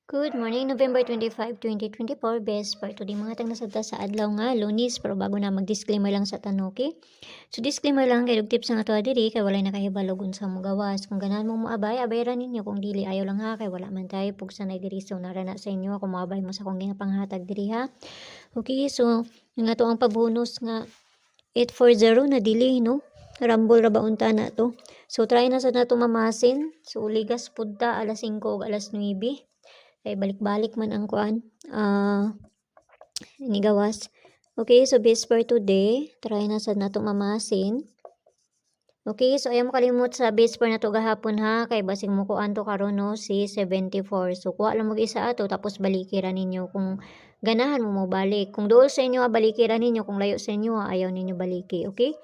Good morning, November 25, 2024. Best part today mga tang nasabta sa adlaw nga Lunes, pero bago na mag-disclaimer lang sa tanong, okay? So disclaimer lang kay tips nga ato diri kay walay na kahibalo sa mo gawas. Kung ganahan mo moabay, abay ra ninyo. Kung dili ayaw lang ha, kay wala man tayo pugsa na diri, so narana sa inyo kung moabay mo sa kung ginapanghatag diri ha. Okay, so nga to ang pabonus nga 840 na dili, no? Rambol ra ba unta na to. So try na sa nato mamasin. So ligas pudta alas 5 ug alas 9. Kay balik-balik man ang kuan. Ni gawas. Okay, so base for today, try na sa nato mamasin. Okay, so ayaw mo kalimot sa base for nato gahapon ha, kay basing mo kuan to karon no si 74. So kuha lang mo isa ato tapos balikiran ninyo kung ganahan mo balik. Kung duol sa inyo balikiran ninyo, kung layo sa inyo ayaw ninyo baliki, okay?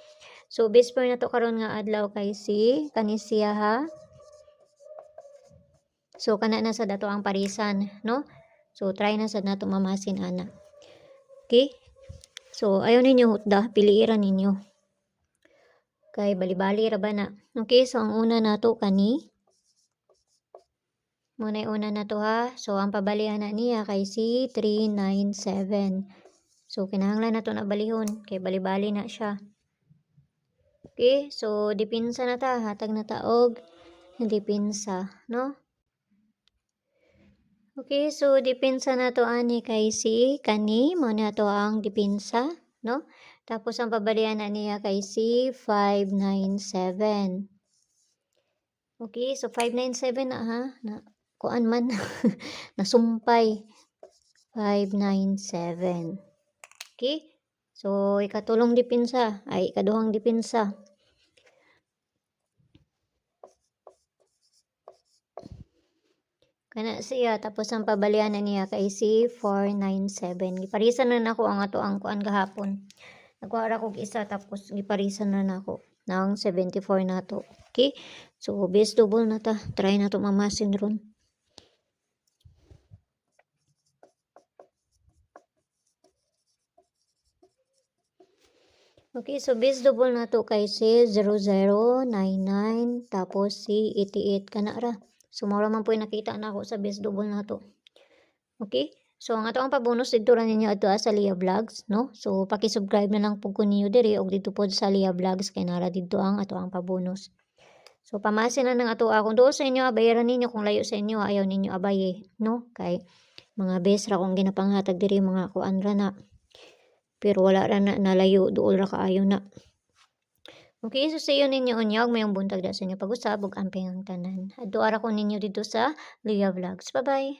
So base for nato karon nga adlaw kay si kanisiya ha. So kana na sa dato ang parisan, no? So try na sa nato mamasin ana. Okay? So ayaw ninyo hutda, piliiran ninyo. Kay bali-bali ra ba na. Okay, so ang una nato kani. Muna una nato ha. So ang pabalihan na niya kay si 397. So kinahanglan nato na balihon kay bali-bali na siya. Okay, so dipinsa na ta, hatag na taog dipinsa, no? Okay, so dipinsa na to ani kay si kani mo na to ang dipinsa, no? Tapos ang pabalian na niya kay si 597. Okay, so 597 na ha. Na kuan man nasumpay 597. Okay? So ikatulong dipinsa ay ikaduhang dipinsa. Kana siya, tapos ang pabalian na niya kay si 497. Giparisan na nako ang ato ang kuan gahapon. Nagkuha ra kog isa tapos giparisan na nako ng 74 nato. Okay? So base double na ta. Try na to mamasin ron. Okay, so base double na to kay si 0099 tapos si 88 kana ra. So mura man po nakita na ako sa base double na to. Okay? So ang ato ang pabonus dito ra ninyo adto sa Lia Vlogs, no? So paki-subscribe na lang pug ninyo diri og dito pod sa Lia Vlogs kay nara dito ang ato ang pabonus. So pamasin na ng ato kung doon sa inyo bayaran ninyo, kung layo sa inyo ayaw ninyo abaye, no? Kay mga bes ra kung ginapanghatag diri mga kuan ra na. Pero wala ra na nalayo duol ra kaayo na. Okay, so see you ninyo unyag mayong buntag da sa inyo pag-usab ug amping ang tanan. Adto ara ko ninyo dito sa Lia Vlogs. Bye-bye.